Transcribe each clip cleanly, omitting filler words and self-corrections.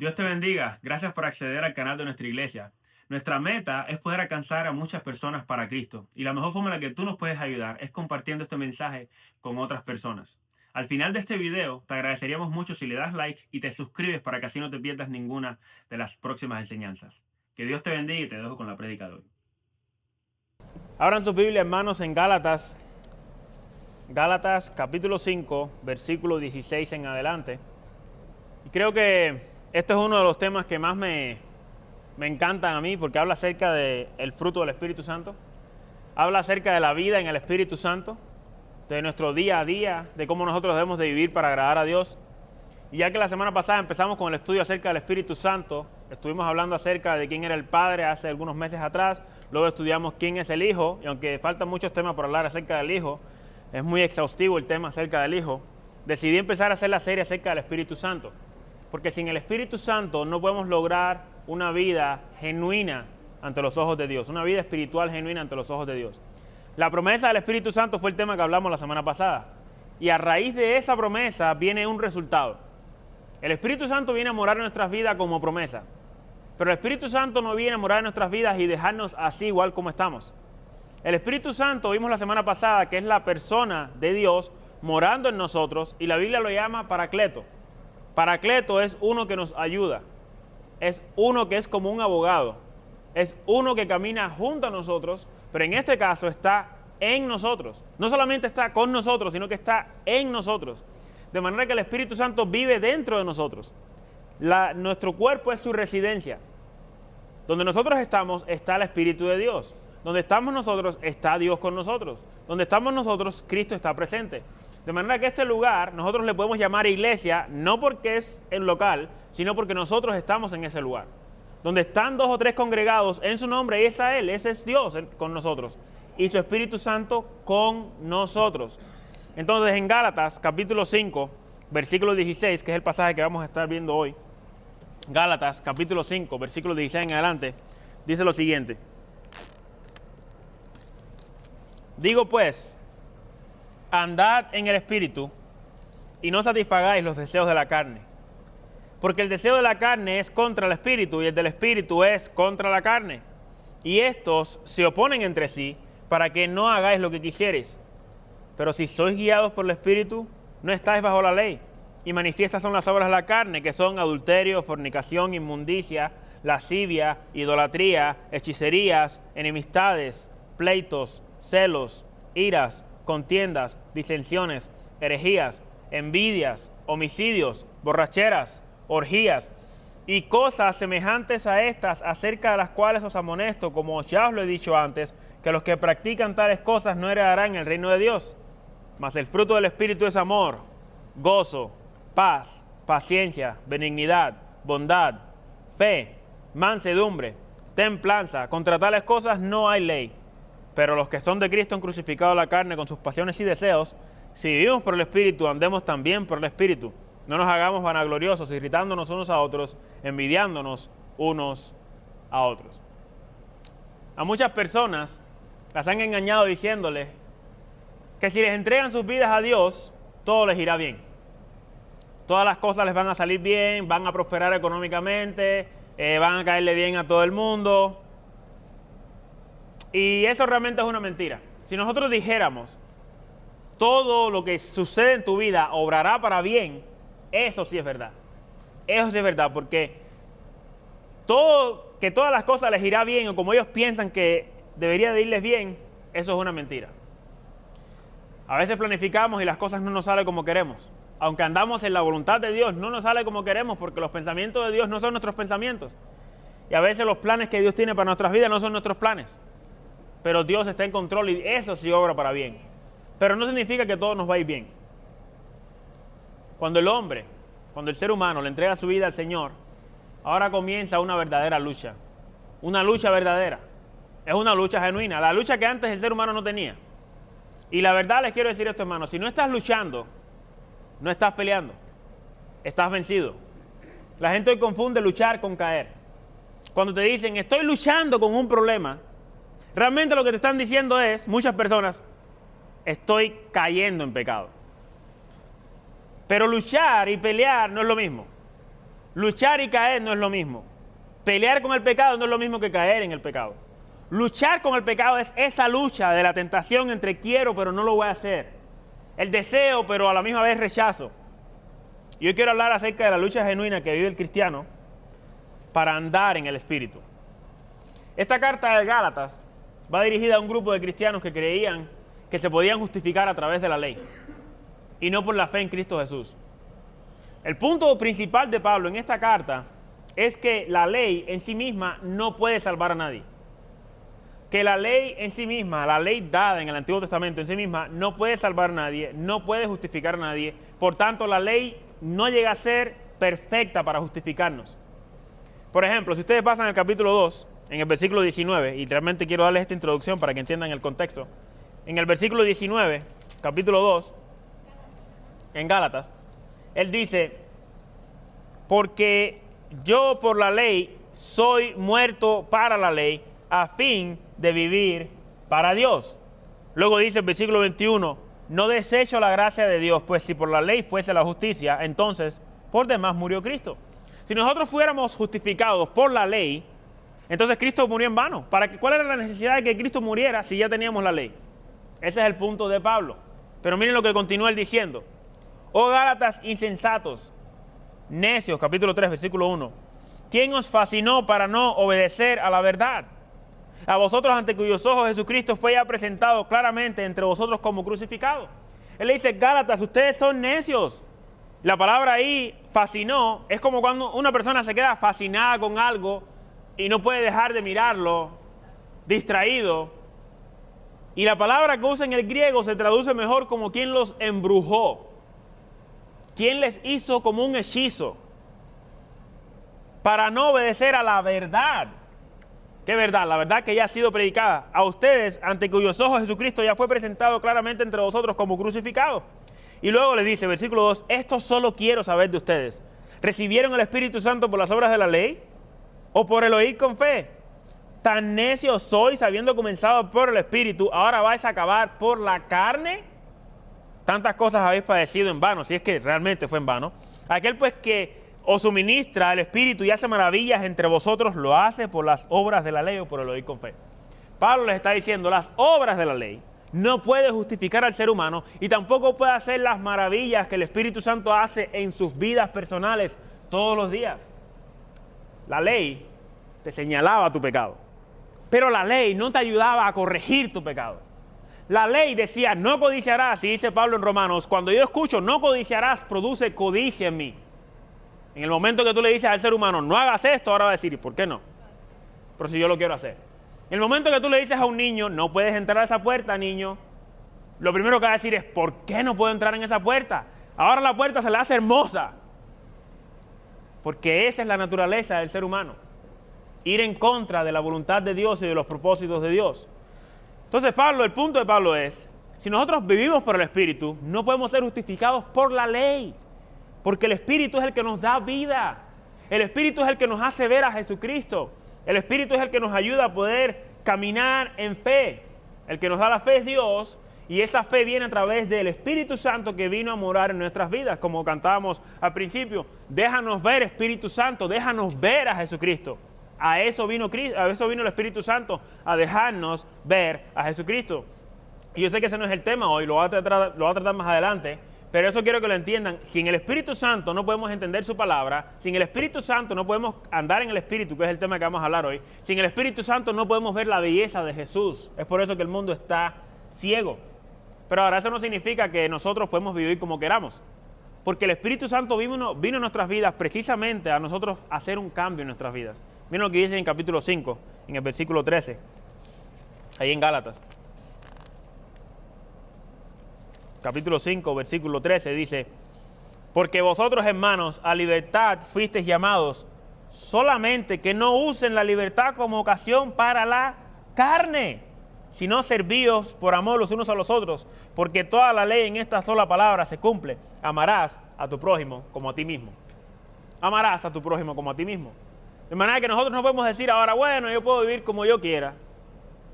Dios te bendiga. Gracias por acceder al canal de nuestra iglesia. Nuestra meta es poder alcanzar a muchas personas para Cristo. Y la mejor forma en la que tú nos puedes ayudar es compartiendo este mensaje con otras personas. Al final de este video, te agradeceríamos mucho si le das like y te suscribes para que así no te pierdas ninguna de las próximas enseñanzas. Que Dios te bendiga y te dejo con la prédica de hoy. Abran su Biblia, hermanos, en Gálatas. Gálatas capítulo 5, versículo 16 en adelante. Y creo que este es uno de los temas que más me encantan a mí, porque habla acerca del fruto del Espíritu Santo, habla acerca de la vida en el Espíritu Santo, de nuestro día a día, de cómo nosotros debemos de vivir para agradar a Dios. Y ya que la semana pasada empezamos con el estudio acerca del Espíritu Santo, estuvimos hablando acerca de quién era el Padre hace algunos meses atrás, luego estudiamos quién es el Hijo, y aunque faltan muchos temas por hablar acerca del Hijo, es muy exhaustivo el tema acerca del Hijo, decidí empezar a hacer la serie acerca del Espíritu Santo. Porque sin el Espíritu Santo no podemos lograr una vida genuina ante los ojos de Dios, una vida espiritual genuina ante los ojos de Dios. La promesa del Espíritu Santo fue el tema que hablamos la semana pasada. Y a raíz de esa promesa viene un resultado. El Espíritu Santo viene a morar en nuestras vidas como promesa. Pero el Espíritu Santo no viene a morar en nuestras vidas y dejarnos así igual como estamos. El Espíritu Santo, vimos la semana pasada, que es la persona de Dios morando en nosotros, y la Biblia lo llama Paracleto. Paracleto es uno que nos ayuda, es uno que es como un abogado, es uno que camina junto a nosotros, pero en este caso está en nosotros. No solamente está con nosotros, sino que está en nosotros. De manera que el Espíritu Santo vive dentro de nosotros. Nuestro cuerpo es su residencia. Donde nosotros estamos está el Espíritu de Dios. Donde estamos nosotros está Dios con nosotros. Donde estamos nosotros, Cristo está presente. De manera que este lugar nosotros le podemos llamar iglesia, no porque es el local, sino porque nosotros estamos en ese lugar. Donde están 2 o 3 congregados en su nombre, ahí está Él, ese es Dios con nosotros. Y su Espíritu Santo con nosotros. Entonces en Gálatas capítulo 5, versículo 16, que es el pasaje que vamos a estar viendo hoy. Gálatas capítulo 5, versículo 16 en adelante, dice lo siguiente. Digo pues, andad en el Espíritu y no satisfagáis los deseos de la carne. Porque el deseo de la carne es contra el Espíritu y el del Espíritu es contra la carne. Y estos se oponen entre sí para que no hagáis lo que quisierais. Pero si sois guiados por el Espíritu, no estáis bajo la ley. Y manifiestas son las obras de la carne, que son adulterio, fornicación, inmundicia, lascivia, idolatría, hechicerías, enemistades, pleitos, celos, iras, contiendas, disensiones, herejías, envidias, homicidios, borracheras, orgías y cosas semejantes a estas, acerca de las cuales os amonesto, como ya os lo he dicho antes, que los que practican tales cosas no heredarán el reino de Dios. Mas el fruto del Espíritu es amor, gozo, paz, paciencia, benignidad, bondad, fe, mansedumbre, templanza. Contra tales cosas no hay ley. Pero los que son de Cristo han crucificado la carne con sus pasiones y deseos. Si vivimos por el Espíritu, andemos también por el Espíritu. No nos hagamos vanagloriosos, irritándonos unos a otros, envidiándonos unos a otros. A muchas personas las han engañado diciéndoles que si les entregan sus vidas a Dios, todo les irá bien. Todas las cosas les van a salir bien, van a prosperar económicamente, van a caerle bien a todo el mundo. Y eso realmente es una mentira. Si nosotros dijéramos, todo lo que sucede en tu vida obrará para bien, eso sí es verdad. Eso sí es verdad, porque que todas las cosas les irá bien, o como ellos piensan que debería de irles bien, eso es una mentira. A veces planificamos y las cosas no nos salen como queremos. Aunque andamos en la voluntad de Dios, no nos sale como queremos, porque los pensamientos de Dios no son nuestros pensamientos. Y a veces los planes que Dios tiene para nuestras vidas no son nuestros planes. Pero Dios está en control y eso sí obra para bien. Pero no significa que todo nos va a ir bien. Cuando el ser humano le entrega su vida al Señor, ahora comienza una verdadera lucha. Una lucha verdadera. Es una lucha genuina. La lucha que antes el ser humano no tenía. Y la verdad les quiero decir esto, hermanos. Si no estás luchando, no estás peleando. Estás vencido. La gente hoy confunde luchar con caer. Cuando te dicen, estoy luchando con un problema, realmente lo que te están diciendo es, muchas personas, estoy cayendo en pecado. Pero luchar y pelear no es lo mismo. Luchar y caer no es lo mismo. Pelear con el pecado no es lo mismo que caer en el pecado. Luchar con el pecado es esa lucha de la tentación entre quiero pero no lo voy a hacer. El deseo pero a la misma vez rechazo. Y hoy quiero hablar acerca de la lucha genuina que vive el cristiano para andar en el Espíritu. Esta carta de Gálatas va dirigida a un grupo de cristianos que creían que se podían justificar a través de la ley y no por la fe en Cristo Jesús. El punto principal de Pablo en esta carta es que la ley en sí misma no puede salvar a nadie. Que la ley en sí misma, la ley dada en el Antiguo Testamento en sí misma, no puede salvar a nadie, no puede justificar a nadie. Por tanto, la ley no llega a ser perfecta para justificarnos. Por ejemplo, si ustedes pasan al capítulo 2, en el versículo 19, y realmente quiero darles esta introducción para que entiendan el contexto. En el versículo 19, capítulo 2, en Gálatas, él dice, porque yo por la ley soy muerto para la ley, a fin de vivir para Dios. Luego dice el versículo 21, no desecho la gracia de Dios, pues si por la ley fuese la justicia, entonces por demás murió Cristo. Si nosotros fuéramos justificados por la ley, entonces Cristo murió en vano. ¿Cuál era la necesidad de que Cristo muriera si ya teníamos la ley? Ese es el punto de Pablo. Pero miren lo que continúa él diciendo. Oh Gálatas insensatos, necios, capítulo 3, versículo 1. ¿Quién os fascinó para no obedecer a la verdad? A vosotros ante cuyos ojos Jesucristo fue ya presentado claramente entre vosotros como crucificado. Él le dice, Gálatas, ustedes son necios. La palabra ahí, fascinó, es como cuando una persona se queda fascinada con algo y no puede dejar de mirarlo, distraído. Y la palabra que usa en el griego se traduce mejor como quien los embrujó. Quien les hizo como un hechizo para no obedecer a la verdad. ¿Qué verdad? La verdad que ya ha sido predicada a ustedes, ante cuyos ojos Jesucristo ya fue presentado claramente entre vosotros como crucificado. Y luego le dice, versículo 2, esto solo quiero saber de ustedes. ¿Recibieron el Espíritu Santo por las obras de la ley o por el oír con fe? Tan necios sois, habiendo comenzado por el Espíritu, ahora vais a acabar por la carne. Tantas cosas habéis padecido en vano, si es que realmente fue en vano. Aquel pues que os suministra el Espíritu y hace maravillas entre vosotros, lo hace por las obras de la ley o por el oír con fe. Pablo les está diciendo, las obras de la ley no puede justificar al ser humano y tampoco puede hacer las maravillas que el Espíritu Santo hace en sus vidas personales todos los días. La ley te señalaba tu pecado, pero la ley no te ayudaba a corregir tu pecado. La ley decía, no codiciarás, y dice Pablo en Romanos, cuando yo escucho, no codiciarás, produce codicia en mí. En el momento que tú le dices al ser humano, no hagas esto, ahora va a decir, ¿y por qué no? Pero si yo lo quiero hacer. En el momento que tú le dices a un niño, no puedes entrar a esa puerta, niño, lo primero que va a decir es, ¿por qué no puedo entrar en esa puerta? Ahora la puerta se le hace hermosa. Porque esa es la naturaleza del ser humano. Ir en contra de la voluntad de Dios y de los propósitos de Dios. Entonces el punto de Pablo es, si nosotros vivimos por el Espíritu, no podemos ser justificados por la ley. Porque el Espíritu es el que nos da vida. El Espíritu es el que nos hace ver a Jesucristo. El Espíritu es el que nos ayuda a poder caminar en fe. El que nos da la fe es Dios, y esa fe viene a través del Espíritu Santo que vino a morar en nuestras vidas, como cantábamos al principio. Déjanos ver, Espíritu Santo, déjanos ver a Jesucristo. A eso vino el Espíritu Santo, a dejarnos ver a Jesucristo. Y yo sé que ese no es el tema hoy, lo voy a tratar más adelante. Pero eso quiero que lo entiendan. Sin el Espíritu Santo no podemos entender su palabra. Sin el Espíritu Santo no podemos andar en el Espíritu, que es el tema que vamos a hablar hoy. Sin el Espíritu Santo no podemos ver la belleza de Jesús. Es por eso que el mundo está ciego. Pero ahora eso no significa que nosotros podemos vivir como queramos. Porque el Espíritu Santo vino en nuestras vidas precisamente a nosotros hacer un cambio en nuestras vidas. Miren lo que dice en capítulo 5, en el versículo 13. Ahí en Gálatas. Capítulo 5, versículo 13 dice, porque vosotros, hermanos, a libertad fuisteis llamados, solamente que no usen la libertad como ocasión para la carne, sino servíos por amor los unos a los otros, porque toda la ley en esta sola palabra se cumple, amarás a tu prójimo como a ti mismo. Amarás a tu prójimo como a ti mismo. De manera que nosotros no podemos decir ahora, bueno, yo puedo vivir como yo quiera.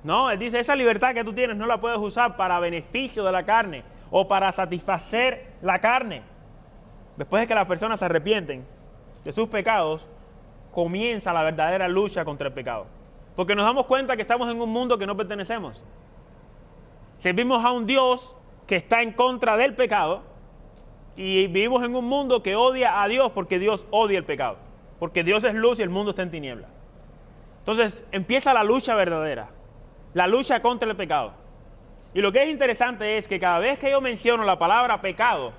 No, él dice, esa libertad que tú tienes no la puedes usar para beneficio de la carne, o para satisfacer la carne. Después de que las personas se arrepienten, de sus pecados, comienza la verdadera lucha contra el pecado. Porque nos damos cuenta que estamos en un mundo que no pertenecemos. Servimos a un Dios que está en contra del pecado y vivimos en un mundo que odia a Dios porque Dios odia el pecado. Porque Dios es luz y el mundo está en tinieblas. Entonces empieza la lucha verdadera, la lucha contra el pecado. Y lo que es interesante es que cada vez que yo menciono la palabra pecado,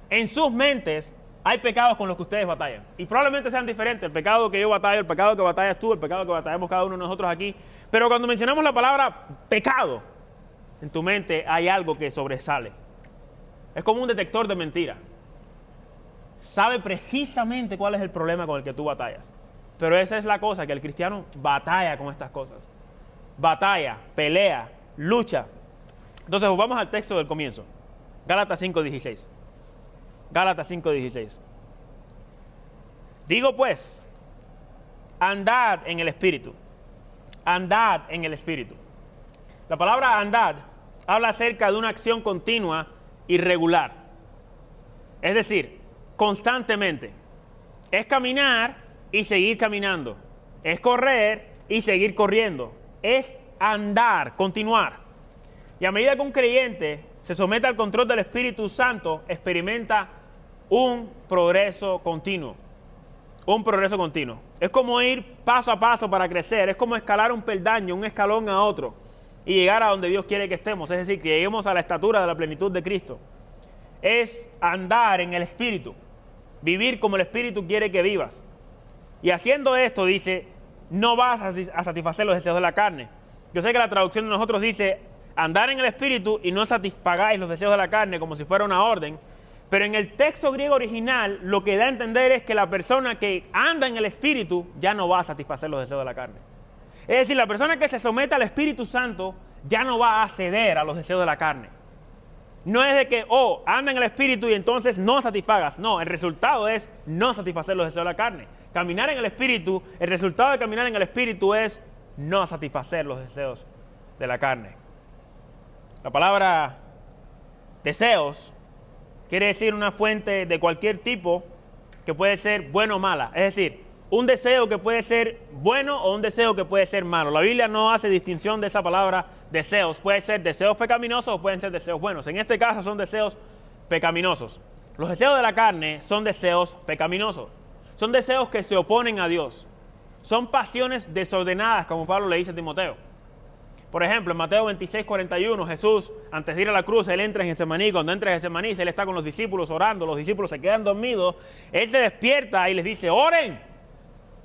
en sus mentes hay pecados con los que ustedes batallan. Y probablemente sean diferentes. El pecado que yo batallo, el pecado que batallas tú, el pecado que batallamos cada uno de nosotros aquí. Pero cuando mencionamos la palabra pecado, en tu mente hay algo que sobresale. Es como un detector de mentira. Sabe precisamente cuál es el problema con el que tú batallas. Pero esa es la cosa, que el cristiano batalla con estas cosas. Batalla, pelea, lucha. Entonces vamos al texto del comienzo. Gálatas 5:16. Gálatas 5:16. Digo pues, andad en el Espíritu. Andad en el Espíritu. La palabra andad habla acerca de una acción continua y regular. Es decir, constantemente. Es caminar y seguir caminando. Es correr y seguir corriendo. Es andar, continuar. Y a medida que un creyente se somete al control del Espíritu Santo, experimenta un progreso continuo. Un progreso continuo. Es como ir paso a paso para crecer. Es como escalar un peldaño, un escalón a otro, y llegar a donde Dios quiere que estemos. Es decir, que lleguemos a la estatura de la plenitud de Cristo. Es andar en el Espíritu. Vivir como el Espíritu quiere que vivas. Y haciendo esto, dice, no vas a satisfacer los deseos de la carne. Yo sé que la traducción de nosotros dice, andar en el Espíritu y no satisfagáis los deseos de la carne, como si fuera una orden. Pero en el texto griego original, lo que da a entender es que la persona que anda en el Espíritu ya no va a satisfacer los deseos de la carne. Es decir, la persona que se somete al Espíritu Santo ya no va a ceder a los deseos de la carne. No es de que, anda en el Espíritu y entonces no satisfagas. No, el resultado es no satisfacer los deseos de la carne. Caminar en el Espíritu, el resultado de caminar en el Espíritu es no satisfacer los deseos de la carne. La palabra deseos quiere decir una fuente de cualquier tipo que puede ser buena o mala. Es decir, un deseo que puede ser bueno o un deseo que puede ser malo. La Biblia no hace distinción de esa palabra deseos. Puede ser deseos pecaminosos o pueden ser deseos buenos. En este caso son deseos pecaminosos. Los deseos de la carne son deseos pecaminosos. Son deseos que se oponen a Dios. Son pasiones desordenadas, como Pablo le dice a Timoteo. Por ejemplo, en Mateo 26:41, Jesús, antes de ir a la cruz, él entra en Getsemaní. Cuando entra en Getsemaní, él está con los discípulos orando. Los discípulos se quedan dormidos. Él se despierta y les dice, oren,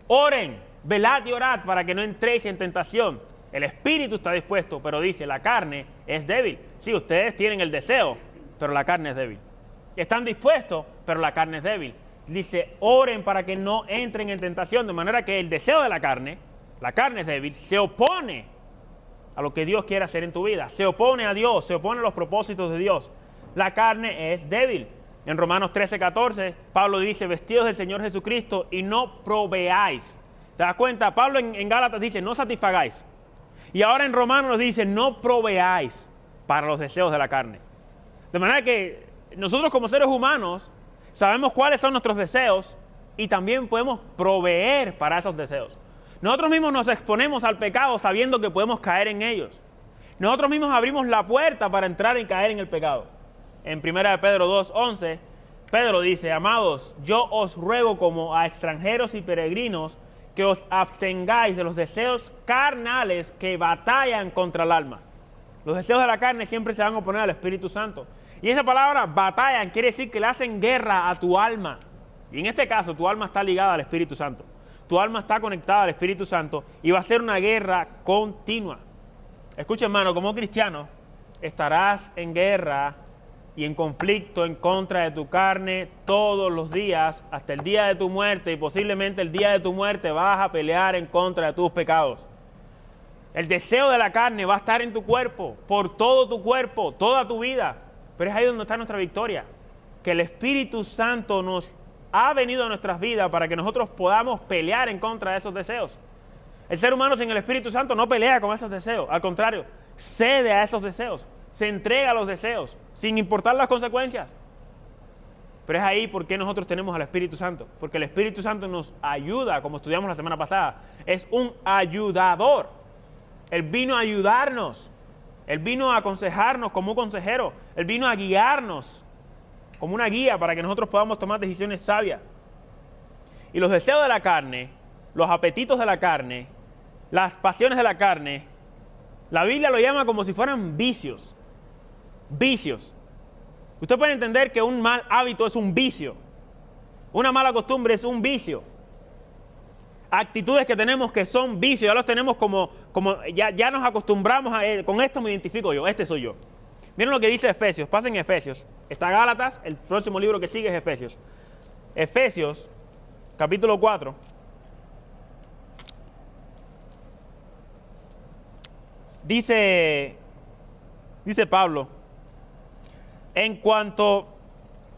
oren, velad y orad para que no entréis en tentación. El espíritu está dispuesto, pero dice, la carne es débil. Sí, ustedes tienen el deseo, pero la carne es débil. Están dispuestos, pero la carne es débil. Dice, oren para que no entren en tentación. De manera que el deseo de la carne es débil, se opone a lo que Dios quiere hacer en tu vida. Se opone a Dios, se opone a los propósitos de Dios. La carne es débil. En Romanos 13:14, Pablo dice, vestidos del Señor Jesucristo y no proveáis. ¿Te das cuenta? Pablo en Gálatas dice, no satisfagáis. Y ahora en Romanos nos dice, no proveáis para los deseos de la carne. De manera que nosotros como seres humanos sabemos cuáles son nuestros deseos y también podemos proveer para esos deseos. Nosotros mismos nos exponemos al pecado sabiendo que podemos caer en ellos. Nosotros mismos abrimos la puerta para entrar y caer en el pecado. En 1 Pedro 2:11, Pedro dice, amados, yo os ruego como a extranjeros y peregrinos que os abstengáis de los deseos carnales que batallan contra el alma. Los deseos de la carne siempre se van a oponer al Espíritu Santo. Y esa palabra batallan quiere decir que le hacen guerra a tu alma. Y en este caso tu alma está ligada al Espíritu Santo. Tu alma está conectada al Espíritu Santo y va a ser una guerra continua. Escucha, hermano, como cristiano estarás en guerra y en conflicto en contra de tu carne todos los días hasta el día de tu muerte, y posiblemente el día de tu muerte vas a pelear en contra de tus pecados. El deseo de la carne va a estar en tu cuerpo, por todo tu cuerpo, toda tu vida. Pero es ahí donde está nuestra victoria. Que el Espíritu Santo nos ha venido a nuestras vidas para que nosotros podamos pelear en contra de esos deseos. El ser humano sin el Espíritu Santo no pelea con esos deseos. Al contrario, cede a esos deseos. Se entrega a los deseos, sin importar las consecuencias. Pero es ahí porque nosotros tenemos al Espíritu Santo. Porque el Espíritu Santo nos ayuda, como estudiamos la semana pasada. Es un ayudador. Él vino a ayudarnos. Él vino a aconsejarnos como un consejero. Él vino a guiarnos como una guía para que nosotros podamos tomar decisiones sabias. Y los deseos de la carne, los apetitos de la carne, las pasiones de la carne, la Biblia lo llama como si fueran vicios. Vicios. Usted puede entender que un mal hábito es un vicio. Una mala costumbre es un vicio. Actitudes que tenemos que son vicios, ya los tenemos ya nos acostumbramos a con esto me identifico yo, este soy yo. Miren lo que dice Efesios, pasen Efesios. Está Gálatas, el próximo libro que sigue es Efesios. Efesios, capítulo 4. Dice Pablo, en cuanto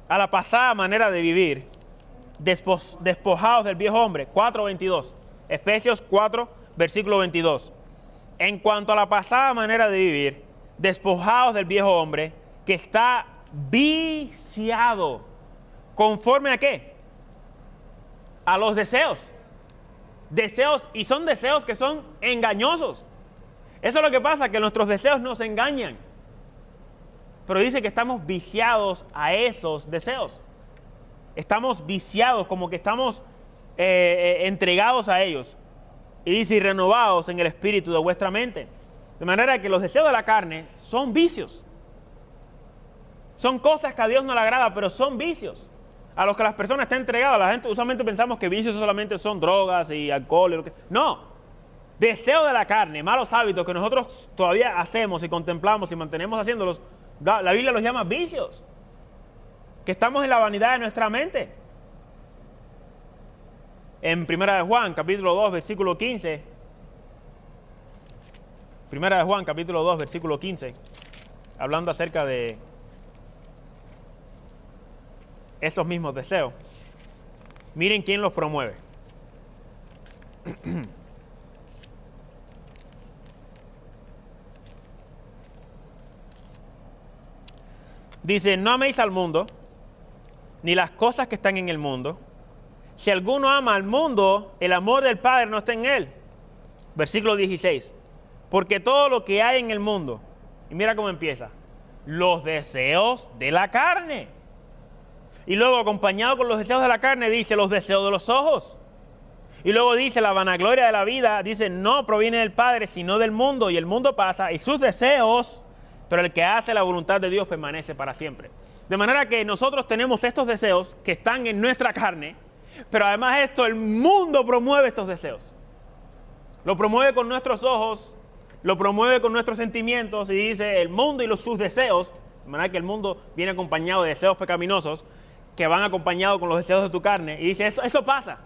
a la pasada manera de vivir, despojados del viejo hombre, 4:22, Efesios 4, versículo 22. En cuanto a la pasada manera de vivir, despojados del viejo hombre, que está viciado, ¿conforme a qué? A los deseos. Deseos, y son deseos que son engañosos. Eso es lo que pasa, que nuestros deseos nos engañan. Pero dice que estamos viciados a esos deseos. Estamos viciados, como que estamos entregados a ellos. Y dice, y renovados en el espíritu de vuestra mente. De manera que los deseos de la carne son vicios. Son cosas que a Dios no le agrada, pero son vicios. A los que las personas están entregadas. La gente usualmente pensamos que vicios solamente son drogas y alcohol. Y lo que... No. Deseo de la carne, malos hábitos que nosotros todavía hacemos y contemplamos y mantenemos haciéndolos, la Biblia los llama vicios. Que estamos en la vanidad de nuestra mente. En 1 de Juan, capítulo 2, versículo 15. 1 de Juan, capítulo 2, versículo 15. Hablando acerca de esos mismos deseos. Miren quién los promueve. Dice, no améis al mundo, ni las cosas que están en el mundo. Si alguno ama al mundo, el amor del Padre no está en él. Versículo 16. Porque todo lo que hay en el mundo, y mira cómo empieza, los deseos de la carne. Y luego, acompañado con los deseos de la carne, dice los deseos de los ojos. Y luego dice la vanagloria de la vida, dice, no proviene del Padre, sino del mundo. Y el mundo pasa, y sus deseos, pero el que hace la voluntad de Dios permanece para siempre. De manera que nosotros tenemos estos deseos que están en nuestra carne, pero además el mundo promueve estos deseos. Lo promueve con nuestros ojos, lo promueve con nuestros sentimientos, y dice el mundo y sus deseos, de manera que el mundo viene acompañado de deseos pecaminosos, que van acompañados con los deseos de tu carne, y dice, eso pasa,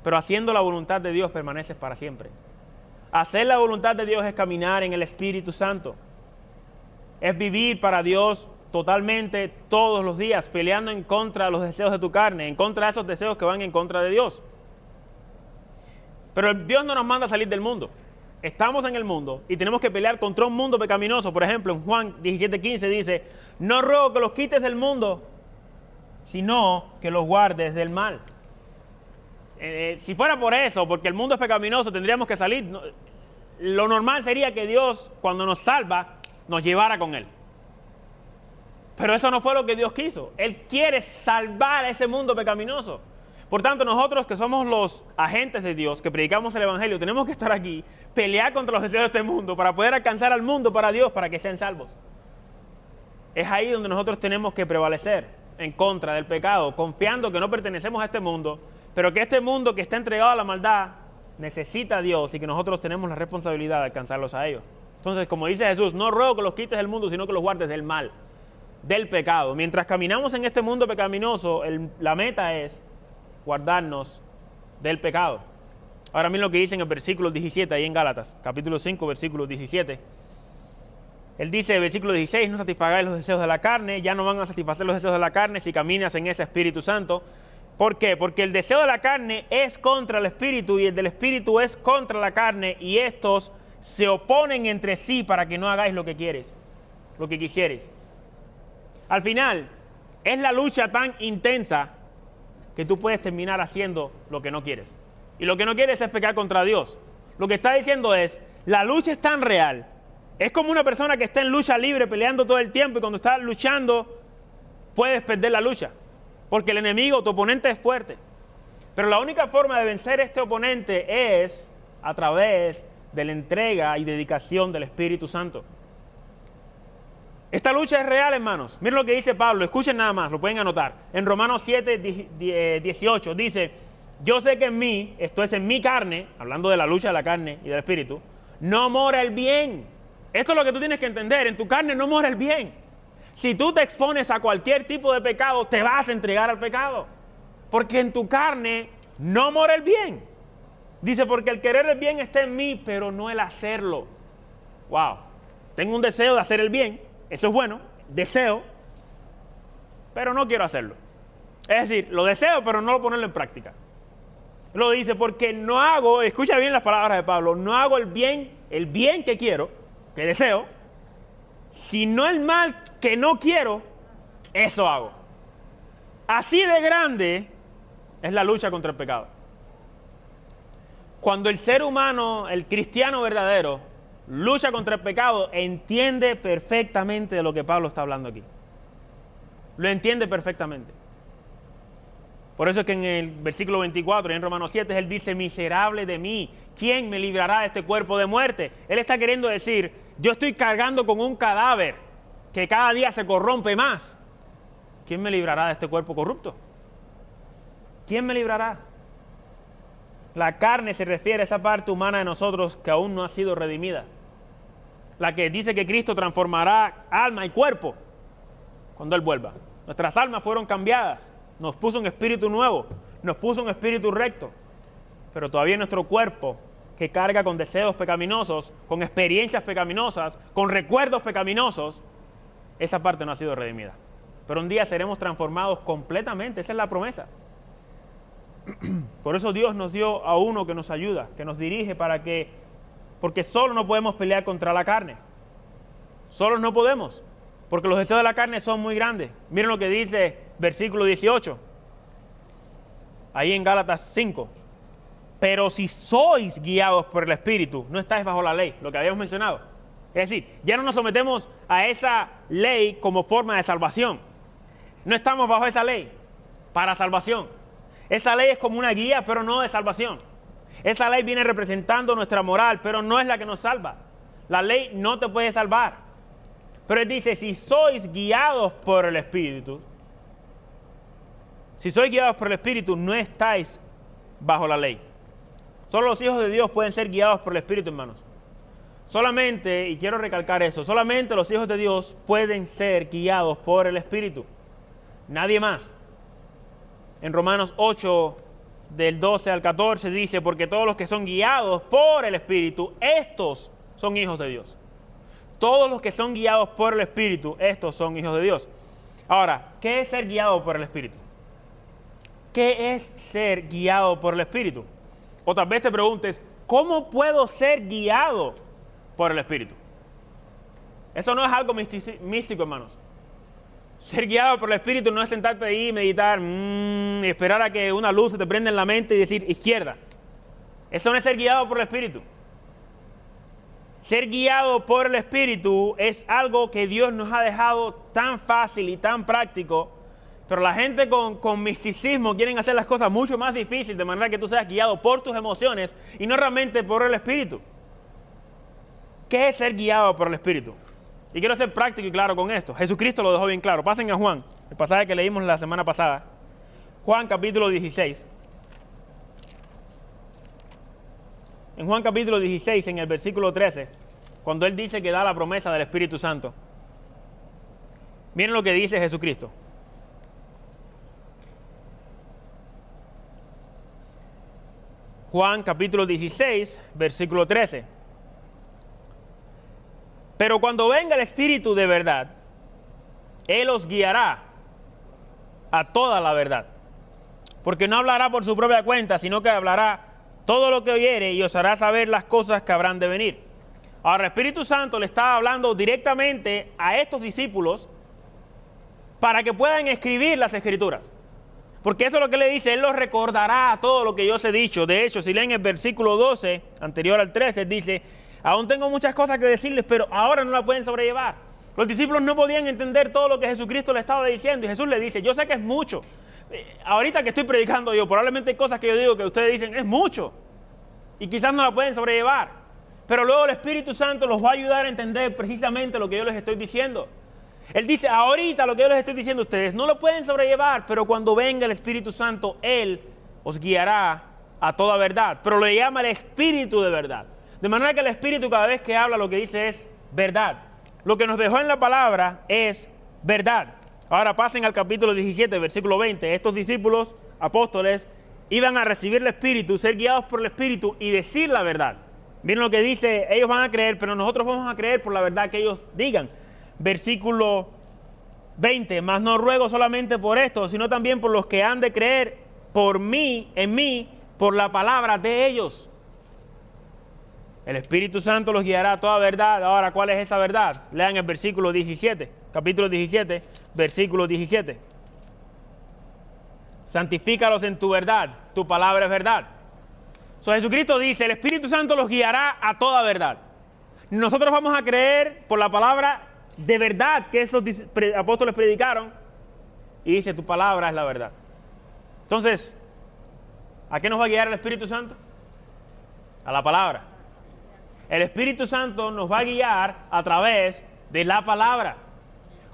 pero haciendo la voluntad de Dios permaneces para siempre. Hacer la voluntad de Dios es caminar en el Espíritu Santo. Es vivir para Dios totalmente todos los días, peleando en contra de los deseos de tu carne, en contra de esos deseos que van en contra de Dios. Pero Dios no nos manda a salir del mundo. Estamos en el mundo y tenemos que pelear contra un mundo pecaminoso. Por ejemplo, en Juan 17:15 dice, no ruego que los quites del mundo, sino que los guardes del mal. Si fuera por eso, porque el mundo es pecaminoso, tendríamos que salir. Lo normal sería que Dios, cuando nos salva, nos llevara con Él. Pero eso no fue lo que Dios quiso. Él quiere salvar a ese mundo pecaminoso. Por tanto, nosotros que somos los agentes de Dios, que predicamos el Evangelio, tenemos que estar aquí, pelear contra los deseos de este mundo, para poder alcanzar al mundo para Dios, para que sean salvos. Es ahí donde nosotros tenemos que prevalecer en contra del pecado, confiando que no pertenecemos a este mundo, pero que este mundo que está entregado a la maldad necesita a Dios y que nosotros tenemos la responsabilidad de alcanzarlos a ellos. Entonces, como dice Jesús, no ruego que los quites del mundo, sino que los guardes del mal, del pecado. Mientras caminamos en este mundo pecaminoso, la meta es guardarnos del pecado. Ahora miren lo que dice en el versículo 17, ahí en Gálatas, capítulo 5, versículo 17. Él dice, versículo 16, no satisfagáis los deseos de la carne, ya no van a satisfacer los deseos de la carne si caminas en ese Espíritu Santo. ¿Por qué? Porque el deseo de la carne es contra el Espíritu y el del Espíritu es contra la carne, y estos se oponen entre sí para que no hagáis lo que quisieres. Al final, Es la lucha tan intensa que tú puedes terminar haciendo lo que no quieres. Y lo que no quieres es pecar contra Dios. Lo que está diciendo es, la lucha es tan real. Es como una persona que está en lucha libre peleando todo el tiempo y cuando está luchando puedes perder la lucha. Porque el enemigo, tu oponente es fuerte. Pero la única forma de vencer a este oponente es a través de la entrega y dedicación del Espíritu Santo. Esta lucha es real, hermanos. Miren lo que dice Pablo, escuchen nada más, lo pueden anotar. En Romanos 7, 18 dice, yo sé que en mí, esto es en mi carne, hablando de la lucha de la carne y del Espíritu, no mora el bien. Esto es lo que tú tienes que entender, en tu carne no mora el bien. Si tú te expones a cualquier tipo de pecado, te vas a entregar al pecado. Porque en tu carne no mora el bien. Dice, porque el querer el bien está en mí, pero no el hacerlo. Wow, tengo un deseo de hacer el bien. Eso es bueno, deseo, pero no quiero hacerlo. Es decir, lo deseo, pero no lo ponerlo en práctica. Lo dice porque no hago, escucha bien las palabras de Pablo, no hago el bien que quiero, que deseo, sino el mal que no quiero, eso hago. Así de grande es la lucha contra el pecado. Cuando el ser humano, el cristiano verdadero, lucha contra el pecado, entiende perfectamente de lo que Pablo está hablando aquí. Lo entiende perfectamente. Por eso es que en el versículo 24, en Romanos 7, él dice, miserable de mí, ¿quién me librará de este cuerpo de muerte? Él está queriendo decir, yo estoy cargando con un cadáver que cada día se corrompe más. ¿Quién me librará de este cuerpo corrupto? ¿Quién me librará? La carne se refiere a esa parte humana de nosotros que aún no ha sido redimida. La que dice que Cristo transformará alma y cuerpo cuando Él vuelva. Nuestras almas fueron cambiadas, nos puso un espíritu nuevo, nos puso un espíritu recto, pero todavía nuestro cuerpo, que carga con deseos pecaminosos, con experiencias pecaminosas, con recuerdos pecaminosos, esa parte no ha sido redimida. Pero un día seremos transformados completamente, esa es la promesa. Por eso Dios nos dio a uno que nos ayuda, que nos dirige porque solo no podemos pelear contra la carne. Solo no podemos, porque los deseos de la carne son muy grandes. Miren lo que dice versículo 18, ahí en Gálatas 5. Pero si sois guiados por el Espíritu, no estáis bajo la ley, lo que habíamos mencionado. Es decir, ya no nos sometemos a esa ley como forma de salvación. No estamos bajo esa ley para salvación. Esa ley es como una guía, pero no de salvación. Esa ley viene representando nuestra moral, pero no es la que nos salva. La ley no te puede salvar. Pero él dice, si sois guiados por el Espíritu, no estáis bajo la ley. Solo los hijos de Dios pueden ser guiados por el Espíritu, hermanos. Solamente, y quiero recalcar eso, solamente los hijos de Dios pueden ser guiados por el Espíritu. Nadie más. En Romanos 8, del 12 al 14, dice, porque todos los que son guiados por el Espíritu, estos son hijos de Dios. Todos los que son guiados por el Espíritu, estos son hijos de Dios. Ahora, ¿qué es ser guiado por el Espíritu? ¿Qué es ser guiado por el Espíritu? O tal vez te preguntes, ¿cómo puedo ser guiado por el Espíritu? Eso no es algo místico, hermanos. Ser guiado por el Espíritu no es sentarte ahí y meditar y esperar a que una luz se te prenda en la mente y decir izquierda. Eso no es ser guiado por el Espíritu. Ser guiado por el Espíritu es algo que Dios nos ha dejado tan fácil y tan práctico, pero la gente con misticismo quieren hacer las cosas mucho más difíciles, de manera que tú seas guiado por tus emociones y no realmente por el Espíritu. ¿Qué es ser guiado por el Espíritu? Y quiero ser práctico y claro con esto. Jesucristo lo dejó bien claro. Pasen a Juan, el pasaje que leímos la semana pasada. Juan capítulo 16. En Juan capítulo 16, en el versículo 13, cuando Él dice que da la promesa del Espíritu Santo. Miren lo que dice Jesucristo. Juan capítulo 16, versículo 13. Pero cuando venga el Espíritu de verdad, Él os guiará a toda la verdad. Porque no hablará por su propia cuenta, sino que hablará todo lo que oyere y os hará saber las cosas que habrán de venir. Ahora el Espíritu Santo le estaba hablando directamente a estos discípulos para que puedan escribir las Escrituras. Porque eso es lo que le dice, Él los recordará todo lo que yo os he dicho. De hecho, si leen el versículo 12, anterior al 13, dice, aún tengo muchas cosas que decirles, pero ahora no la pueden sobrellevar. Los discípulos no podían entender todo lo que Jesucristo le estaba diciendo. Y Jesús le dice, yo sé que es mucho. Ahorita que estoy predicando yo, probablemente hay cosas que yo digo que ustedes dicen, es mucho. Y quizás no la pueden sobrellevar. Pero luego el Espíritu Santo los va a ayudar a entender precisamente lo que yo les estoy diciendo. Él dice, ahorita lo que yo les estoy diciendo a ustedes no lo pueden sobrellevar, pero cuando venga el Espíritu Santo, Él os guiará a toda verdad. Pero le llama el Espíritu de verdad. De manera que el Espíritu cada vez que habla lo que dice es verdad. Lo que nos dejó en la palabra es verdad. Ahora pasen al capítulo 17, versículo 20. Estos discípulos, apóstoles, iban a recibir el Espíritu, ser guiados por el Espíritu y decir la verdad. Miren lo que dice, ellos van a creer, pero nosotros vamos a creer por la verdad que ellos digan. Versículo 20, mas no ruego solamente por esto, sino también por los que han de creer por mí, en mí, por la palabra de ellos. El Espíritu Santo los guiará a toda verdad. Ahora, ¿cuál es esa verdad? Lean el versículo 17, capítulo 17, versículo 17. Santifícalos en tu verdad, tu palabra es verdad. Jesucristo dice, el Espíritu Santo los guiará a toda verdad. Nosotros vamos a creer por la palabra de verdad que esos apóstoles predicaron, y dice, tu palabra es la verdad. Entonces, ¿a qué nos va a guiar el Espíritu Santo? A la palabra. El Espíritu Santo nos va a guiar a través de la palabra.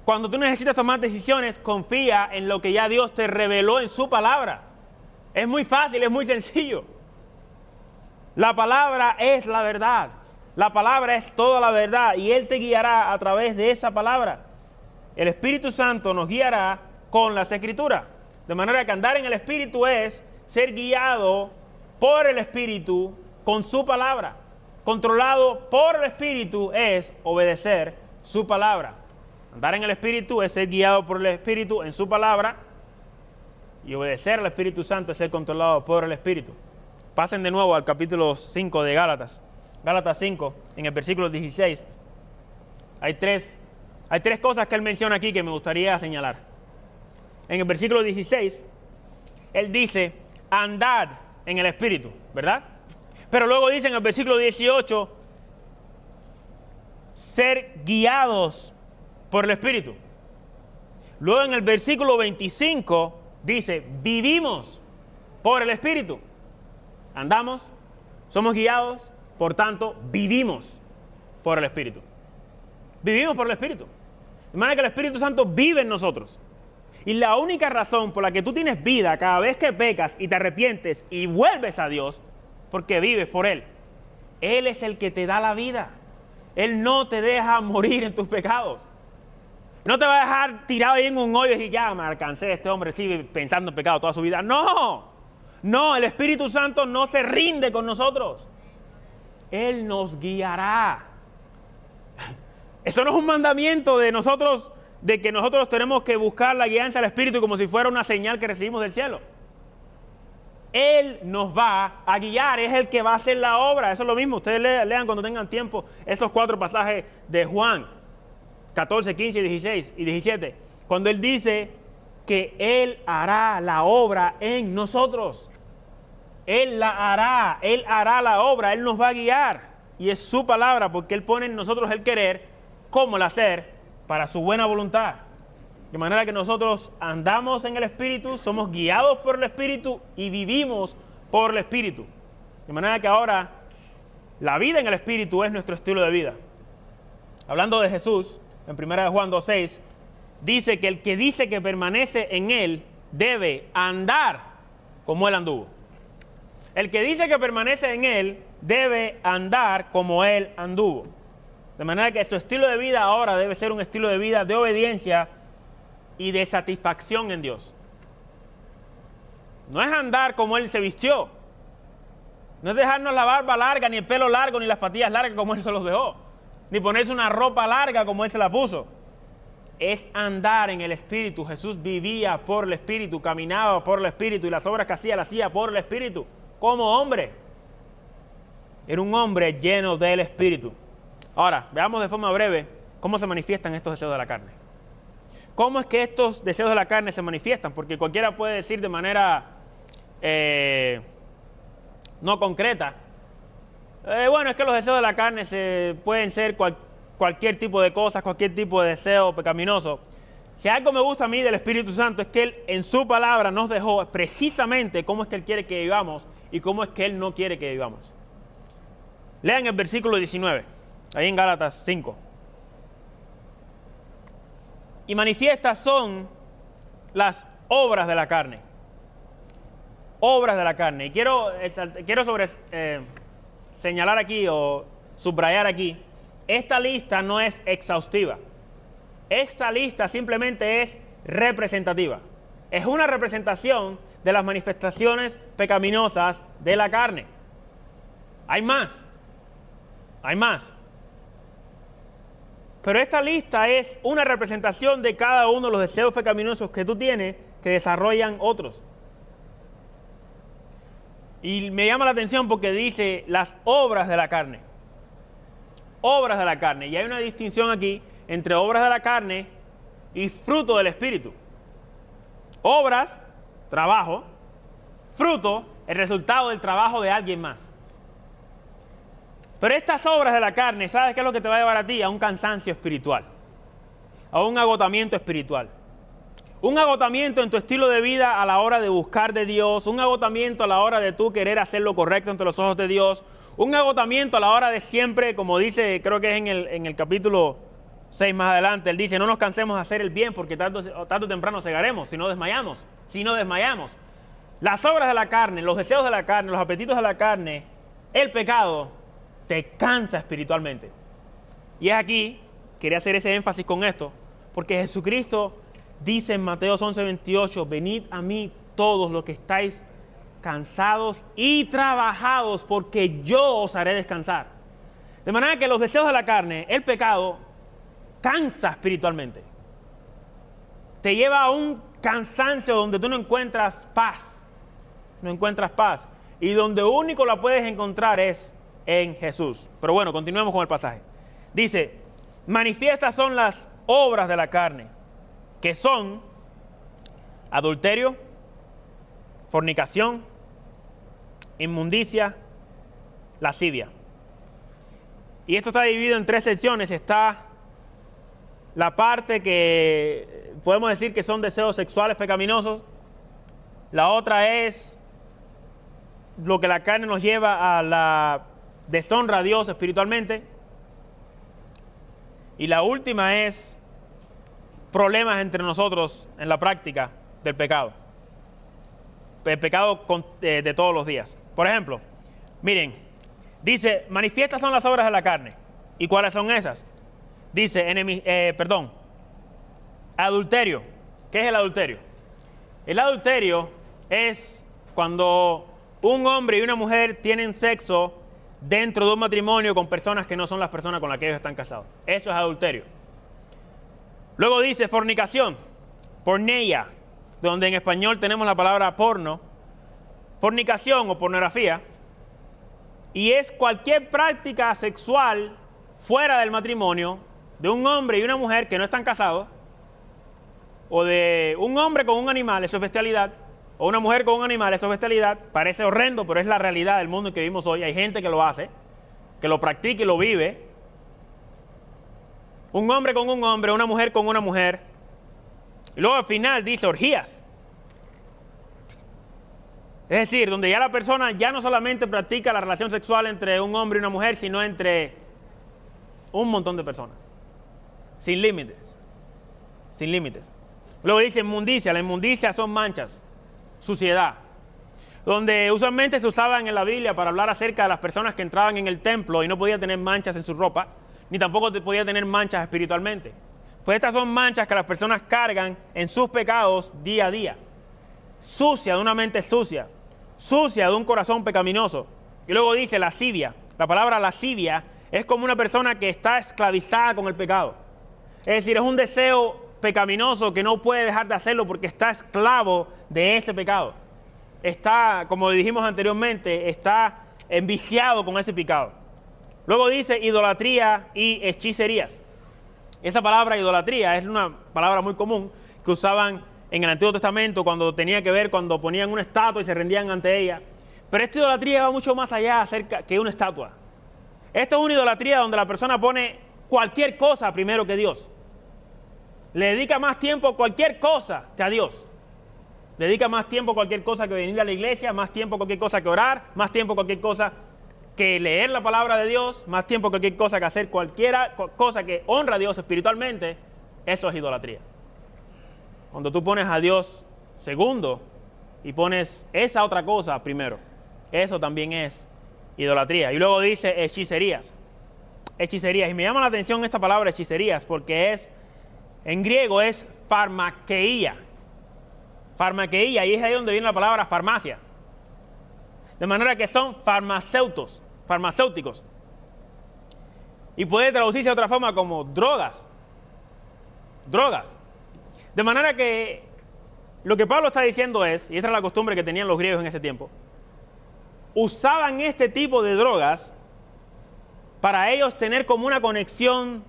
Cuando tú necesitas tomar decisiones, confía en lo que ya Dios te reveló en su palabra. Es muy fácil, es muy sencillo. La palabra es la verdad. La palabra es toda la verdad y Él te guiará a través de esa palabra. El Espíritu Santo nos guiará con las Escrituras. De manera que andar en el Espíritu es ser guiado por el Espíritu con su palabra. Controlado por el Espíritu es obedecer su palabra. Andar en el Espíritu es ser guiado por el Espíritu en su palabra. Y obedecer al Espíritu Santo es ser controlado por el Espíritu. Pasen de nuevo al capítulo 5 de Gálatas. Gálatas 5, en el versículo 16. Hay tres cosas que él menciona aquí que me gustaría señalar. En el versículo 16, él dice, andad en el Espíritu, ¿verdad? Pero luego dice en el versículo 18, ser guiados por el Espíritu. Luego en el versículo 25 dice, vivimos por el Espíritu. Andamos, somos guiados, por tanto, vivimos por el Espíritu. Vivimos por el Espíritu. De manera que el Espíritu Santo vive en nosotros. Y la única razón por la que tú tienes vida cada vez que pecas y te arrepientes y vuelves a Dios, porque vives por Él. Él es el que te da la vida. Él no te deja morir en tus pecados. No te va a dejar tirado ahí en un hoyo y decir, ya me alcancé, este hombre sigue pensando en pecado toda su vida. No, no, el Espíritu Santo no se rinde con nosotros. Él nos guiará. Eso no es un mandamiento de nosotros, de que nosotros tenemos que buscar la guianza del Espíritu como si fuera una señal que recibimos del cielo. Él nos va a guiar, es el que va a hacer la obra. Eso es lo mismo, ustedes lean cuando tengan tiempo esos 4 pasajes de Juan 14, 15, 16 y 17. Cuando Él dice que Él hará la obra en nosotros. Él hará la obra, Él nos va a guiar. Y es su palabra, porque Él pone en nosotros el querer, cómo el hacer, para su buena voluntad. De manera que nosotros andamos en el Espíritu, somos guiados por el Espíritu y vivimos por el Espíritu. De manera que ahora la vida en el Espíritu es nuestro estilo de vida. Hablando de Jesús, en 1 Juan 2:6, dice que el que dice que permanece en Él debe andar como Él anduvo. El que dice que permanece en Él debe andar como Él anduvo. De manera que su estilo de vida ahora debe ser un estilo de vida de obediencia y de satisfacción en Dios. No es andar como Él se vistió. No es dejarnos la barba larga, ni el pelo largo, ni las patillas largas como Él se los dejó. Ni ponerse una ropa larga como Él se la puso. Es andar en el Espíritu. Jesús vivía por el Espíritu, caminaba por el Espíritu y las obras que hacía, las hacía por el Espíritu. Como hombre. Era un hombre lleno del Espíritu. Ahora, veamos de forma breve cómo se manifiestan estos deseos de la carne. ¿cómo es que estos deseos de la carne se manifiestan? Porque cualquiera puede decir de manera no concreta, bueno, es que los deseos de la carne pueden ser cualquier tipo de cosas, cualquier tipo de deseo pecaminoso. Si algo me gusta a mí del Espíritu Santo es que Él en su palabra nos dejó precisamente cómo es que Él quiere que vivamos y cómo es que Él no quiere que vivamos. Lean el versículo 19, ahí en Gálatas 5. Y manifiestas son las obras de la carne. Obras de la carne. Y quiero señalar aquí o subrayar aquí, esta lista no es exhaustiva. Esta lista simplemente es representativa. Es una representación de las manifestaciones pecaminosas de la carne. Hay más. Hay más. Pero esta lista es una representación de cada uno de los deseos pecaminosos que tú tienes que desarrollan otros. Y me llama la atención porque dice las obras de la carne. Obras de la carne. Y hay una distinción aquí entre obras de la carne y fruto del Espíritu. Obras, trabajo. Fruto, el resultado del trabajo de alguien más. Pero estas obras de la carne, ¿sabes qué es lo que te va a llevar a ti? A un cansancio espiritual. A un agotamiento espiritual. Un agotamiento en tu estilo de vida a la hora de buscar de Dios. Un agotamiento a la hora de tú querer hacer lo correcto ante los ojos de Dios. Un agotamiento a la hora de siempre, como dice, creo que es en el capítulo 6 más adelante, él dice, no nos cansemos de hacer el bien porque tarde o temprano cegaremos, si no desmayamos. Las obras de la carne, los deseos de la carne, los apetitos de la carne, el pecado, te cansa espiritualmente. Y es aquí, quería hacer ese énfasis con esto, porque Jesucristo dice en Mateo 11:28, venid a mí todos los que estáis cansados y trabajados, porque yo os haré descansar. De manera que los deseos de la carne, el pecado, cansa espiritualmente. Te lleva a un cansancio donde tú no encuentras paz. No encuentras paz. Y donde único la puedes encontrar es en Jesús. Pero bueno, continuemos con el pasaje. Dice, manifiestas son las obras de la carne, que son adulterio, fornicación, inmundicia, lascivia. Y esto está dividido en 3 secciones. Está la parte que podemos decir que son deseos sexuales pecaminosos. La otra es lo que la carne nos lleva a la deshonra a Dios espiritualmente. Y la última es problemas entre nosotros en la práctica del pecado. El pecado de todos los días. Por ejemplo, miren, dice, manifiestas son las obras de la carne. ¿Y cuáles son esas? Dice, adulterio. ¿Qué es el adulterio? El adulterio es cuando un hombre y una mujer tienen sexo dentro de un matrimonio con personas que no son las personas con las que ellos están casados. Eso es adulterio. Luego dice fornicación, porneia, donde en español tenemos la palabra porno, fornicación o pornografía, y es cualquier práctica sexual fuera del matrimonio de un hombre y una mujer que no están casados, o de un hombre con un animal, eso es bestialidad, o una mujer con un animal, eso es bestialidad. Parece horrendo, pero es la realidad del mundo en que vivimos hoy. Hay gente que lo hace, que lo practica y lo vive. Un hombre con un hombre, una mujer con una mujer. Y luego al final dice orgías. Es decir, donde ya la persona ya no solamente practica la relación sexual entre un hombre y una mujer, sino entre un montón de personas. Sin límites. Sin límites. Luego dice inmundicia. La inmundicia son manchas, suciedad. Donde usualmente se usaban en la Biblia para hablar acerca de las personas que entraban en el templo y no podían tener manchas en su ropa, ni tampoco podían tener manchas espiritualmente. Pues estas son manchas que las personas cargan en sus pecados día a día. Sucia de una mente sucia, sucia de un corazón pecaminoso. Y luego dice lascivia. La palabra lascivia es como una persona que está esclavizada con el pecado. Es decir, es un deseo pecaminoso que no puede dejar de hacerlo porque está esclavo de ese pecado. Está, como dijimos anteriormente, está enviciado con ese pecado. Luego dice idolatría y hechicerías. Esa palabra idolatría es una palabra muy común que usaban en el Antiguo Testamento cuando tenía que ver cuando ponían una estatua y se rendían ante ella. Pero esta idolatría va mucho más allá acerca que una estatua. Esto es una idolatría donde la persona pone cualquier cosa primero que Dios. Le dedica más tiempo a cualquier cosa que a Dios. Le dedica más tiempo a cualquier cosa que venir a la iglesia, más tiempo a cualquier cosa que orar, más tiempo a cualquier cosa que leer la palabra de Dios, más tiempo a cualquier cosa que hacer cualquier cosa que honra a Dios espiritualmente. Eso es idolatría. Cuando tú pones a Dios segundo y pones esa otra cosa primero, eso también es idolatría. Y luego dice hechicerías. Hechicerías. Y me llama la atención esta palabra hechicerías porque en griego es farmakeia. Farmakeia, y es ahí donde viene la palabra farmacia. De manera que son farmacéuticos. Y puede traducirse de otra forma como drogas. Drogas. De manera que lo que Pablo está diciendo es, y esa era la costumbre que tenían los griegos en ese tiempo, usaban este tipo de drogas para ellos tener como una conexión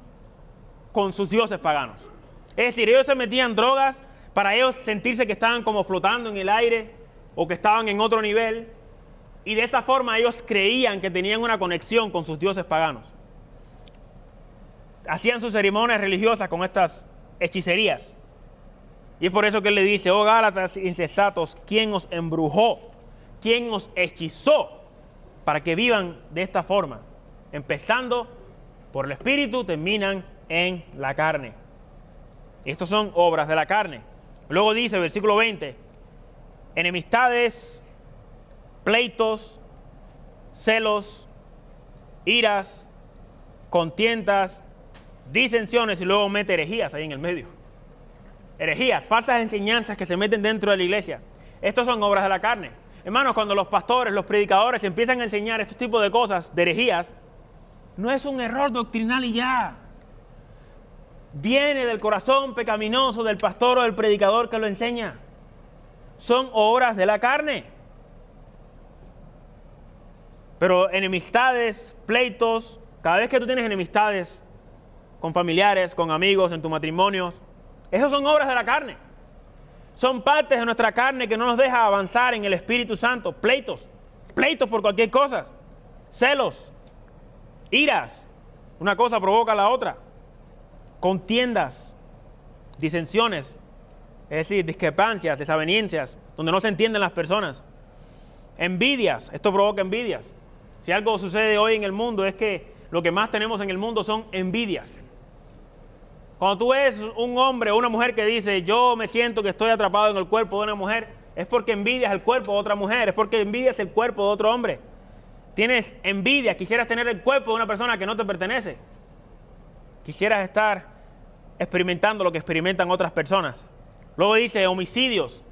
con sus dioses paganos. Es decir, ellos se metían drogas para ellos sentirse que estaban como flotando en el aire o que estaban en otro nivel, y de esa forma ellos creían que tenían una conexión con sus dioses paganos. Hacían sus ceremonias religiosas con estas hechicerías. Y es por eso que él le dice: oh Gálatas insensatos, ¿quién os embrujó? ¿Quién os hechizó para que vivan de esta forma? Empezando por el espíritu, terminan en la carne. Estos son obras de la carne. Luego dice, versículo 20, enemistades, pleitos, celos, iras, contiendas, disensiones, y luego mete herejías ahí en el medio. Herejías, falsas enseñanzas que se meten dentro de la iglesia. Estos son obras de la carne. Hermanos, cuando los pastores, los predicadores empiezan a enseñar estos tipos de cosas, de herejías, no es un error doctrinal y ya. Viene del corazón pecaminoso del pastor o del predicador que lo enseña. Son obras de la carne. Pero enemistades, pleitos, cada vez que tú tienes enemistades con familiares, con amigos, en tus matrimonios, esas son obras de la carne. Son partes de nuestra carne que no nos deja avanzar en el Espíritu Santo. Pleitos por cualquier cosa. Celos, iras, una cosa provoca a la otra. Contiendas, disensiones, es decir, discrepancias, desavenencias, donde no se entienden las personas. Envidias, esto provoca envidias. Si algo sucede hoy en el mundo es que lo que más tenemos en el mundo son envidias. Cuando tú ves un hombre o una mujer que dice: yo me siento que estoy atrapado en el cuerpo de una mujer, es porque envidias el cuerpo de otra mujer, es porque envidias el cuerpo de otro hombre. Tienes envidia, quisieras tener el cuerpo de una persona que no te pertenece. Quisieras estar experimentando lo que experimentan otras personas. Luego dice homicidios.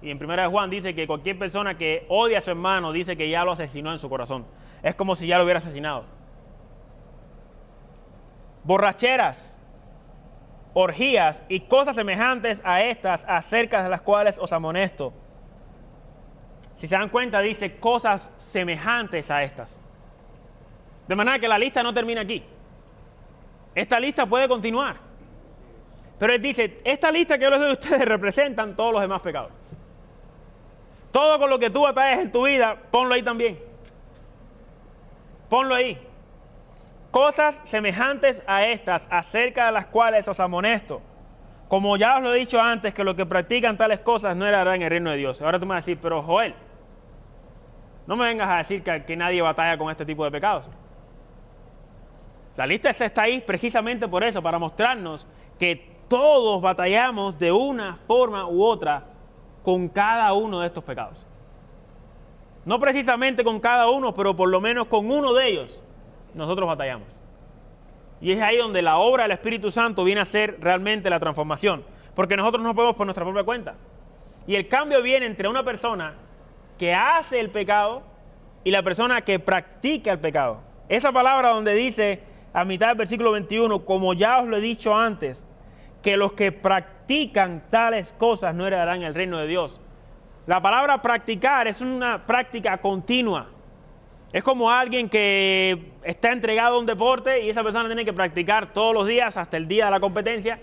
Y en 1 Juan dice que cualquier persona que odia a su hermano dice que ya lo asesinó en su corazón. Es como si ya lo hubiera asesinado. Borracheras, orgías y cosas semejantes a estas, acerca de las cuales os amonesto. Si se dan cuenta, dice cosas semejantes a estas. De manera que la lista no termina aquí. Esta lista puede continuar. Pero él dice, esta lista que yo les doy a ustedes representan todos los demás pecados. Todo con lo que tú batallas en tu vida, ponlo ahí también. Ponlo ahí. Cosas semejantes a estas, acerca de las cuales os amonesto. Como ya os lo he dicho antes, que los que practican tales cosas no heredarán el reino de Dios. Ahora tú me vas a decir, pero Joel, no me vengas a decir que nadie batalla con este tipo de pecados. La lista está ahí precisamente por eso, para mostrarnos que todos batallamos de una forma u otra con cada uno de estos pecados. No precisamente con cada uno, pero por lo menos con uno de ellos nosotros batallamos. Y es ahí donde la obra del Espíritu Santo viene a ser realmente la transformación, porque nosotros no podemos por nuestra propia cuenta. Y el cambio viene entre una persona que hace el pecado y la persona que practica el pecado. Esa palabra donde dice a mitad del versículo 21, como ya os lo he dicho antes, que los que practican tales cosas no heredarán el reino de Dios. La palabra practicar es una práctica continua. Es como alguien que está entregado a un deporte y esa persona tiene que practicar todos los días hasta el día de la competencia.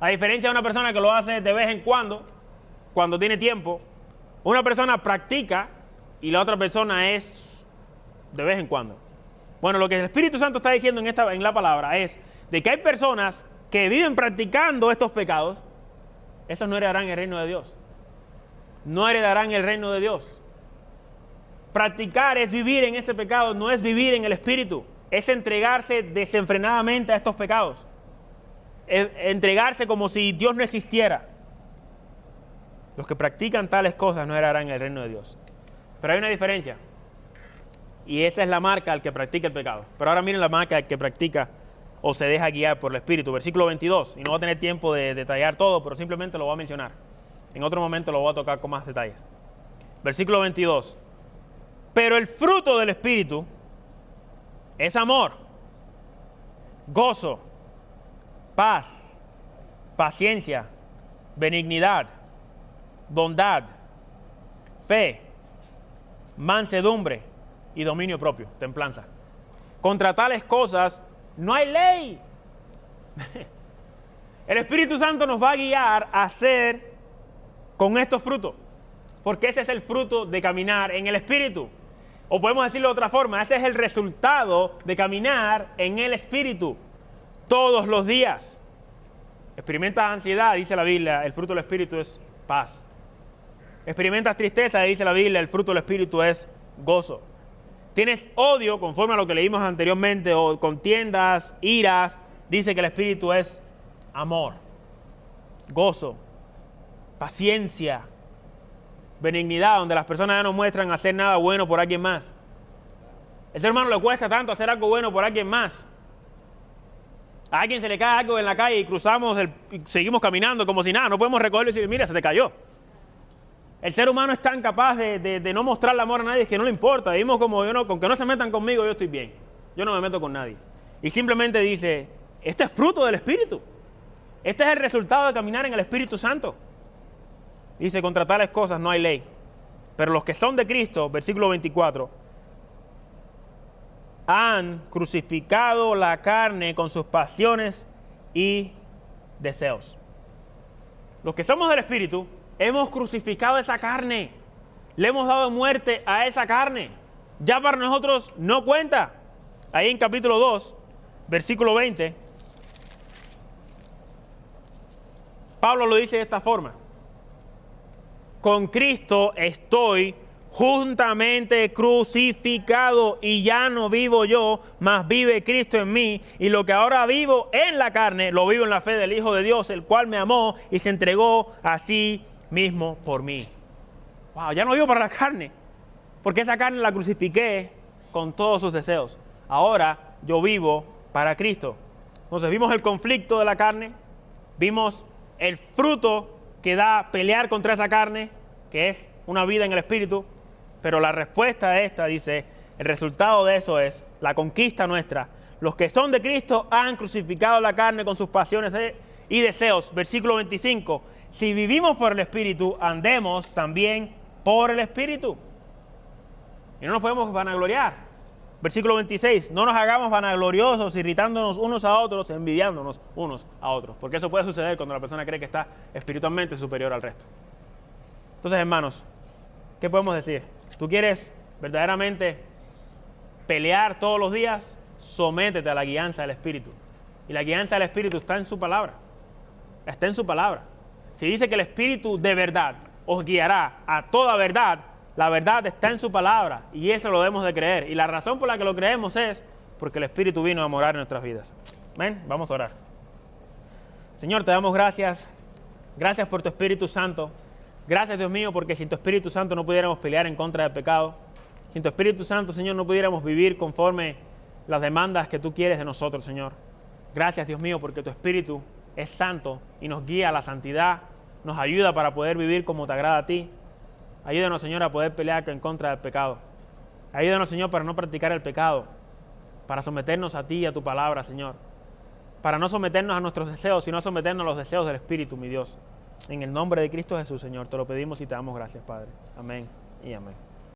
A diferencia de una persona que lo hace de vez en cuando tiene tiempo. Una persona practica y la otra persona es de vez en cuando. Bueno, lo que el Espíritu Santo está diciendo en la palabra es de que hay personas que viven practicando estos pecados. Esos no heredarán el reino de Dios. No heredarán el reino de Dios. Practicar es vivir en ese pecado, no es vivir en el Espíritu. Es entregarse desenfrenadamente a estos pecados. Es entregarse como si Dios no existiera. Los que practican tales cosas no heredarán el reino de Dios. Pero hay una diferencia. Y esa es la marca al que practica el pecado. Pero ahora miren la marca al que practica o se deja guiar por el Espíritu. Versículo 22. Y no voy a tener tiempo de detallar todo, pero simplemente lo voy a mencionar. En otro momento lo voy a tocar con más detalles. Versículo 22. Pero el fruto del Espíritu es amor, gozo, paz, paciencia, benignidad, bondad, fe, mansedumbre y dominio propio, templanza. Contra tales cosas no hay ley. El Espíritu Santo nos va a guiar a hacer con estos frutos, porque ese es el fruto de caminar en el Espíritu. O podemos decirlo de otra forma, ese es el resultado de caminar en el Espíritu todos los días. Experimentas ansiedad, dice la Biblia, el fruto del Espíritu es paz. Experimentas tristeza, dice la Biblia, el fruto del Espíritu es gozo. Tienes odio, conforme a lo que leímos anteriormente, o contiendas, iras, dice que el Espíritu es amor, gozo, paciencia, benignidad, donde las personas ya no muestran hacer nada bueno por alguien más. A ese hermano le cuesta tanto hacer algo bueno por alguien más. A alguien se le cae algo en la calle y cruzamos, y seguimos caminando como si nada, no podemos recogerlo y decir, mira, se te cayó. El ser humano es tan capaz de no mostrarle amor a nadie, es que no le importa. Vivimos como yo, con que no se metan conmigo, yo estoy bien. Yo no me meto con nadie. Y simplemente dice, este es fruto del Espíritu. Este es el resultado de caminar en el Espíritu Santo. Dice, contra tales cosas no hay ley. Pero los que son de Cristo, versículo 24, han crucificado la carne con sus pasiones y deseos. Los que somos del Espíritu, hemos crucificado esa carne. Le hemos dado muerte a esa carne. Ya para nosotros no cuenta. Ahí en capítulo 2, versículo 20, Pablo lo dice de esta forma. Con Cristo estoy juntamente crucificado y ya no vivo yo, mas vive Cristo en mí. Y lo que ahora vivo en la carne, lo vivo en la fe del Hijo de Dios, el cual me amó y se entregó a sí mismo por mí. Wow, ya no vivo para la carne, porque esa carne la crucifiqué con todos sus deseos. Ahora yo vivo para Cristo. Entonces vimos el conflicto de la carne, vimos el fruto que da pelear contra esa carne, que es una vida en el Espíritu, pero la respuesta a esta dice, el resultado de eso es la conquista nuestra. Los que son de Cristo han crucificado la carne con sus pasiones y deseos. Versículo 25, si vivimos por el Espíritu, andemos también por el Espíritu. Y no nos podemos vanagloriar. Versículo 26, no nos hagamos vanagloriosos, irritándonos unos a otros, envidiándonos unos a otros. Porque eso puede suceder cuando la persona cree que está espiritualmente superior al resto. Entonces, hermanos, ¿qué podemos decir? ¿Tú quieres verdaderamente pelear todos los días? Sométete a la guianza del Espíritu. Y la guianza del Espíritu está en su palabra. Está en su palabra. Si dice que el Espíritu de verdad os guiará a toda verdad, la verdad está en su palabra y eso lo debemos de creer. Y la razón por la que lo creemos es porque el Espíritu vino a morar en nuestras vidas. Amén. Vamos a orar. Señor, te damos gracias. Gracias por tu Espíritu Santo. Gracias, Dios mío, porque sin tu Espíritu Santo no pudiéramos pelear en contra del pecado. Sin tu Espíritu Santo, Señor, no pudiéramos vivir conforme las demandas que tú quieres de nosotros, Señor. Gracias, Dios mío, porque tu Espíritu es santo y nos guía a la santidad, nos ayuda para poder vivir como te agrada a ti. Ayúdanos, Señor, a poder pelear en contra del pecado. Ayúdanos, Señor, para no practicar el pecado, para someternos a ti y a tu palabra, Señor. Para no someternos a nuestros deseos, sino someternos a los deseos del Espíritu, mi Dios. En el nombre de Cristo Jesús, Señor, te lo pedimos y te damos gracias, Padre. Amén y amén.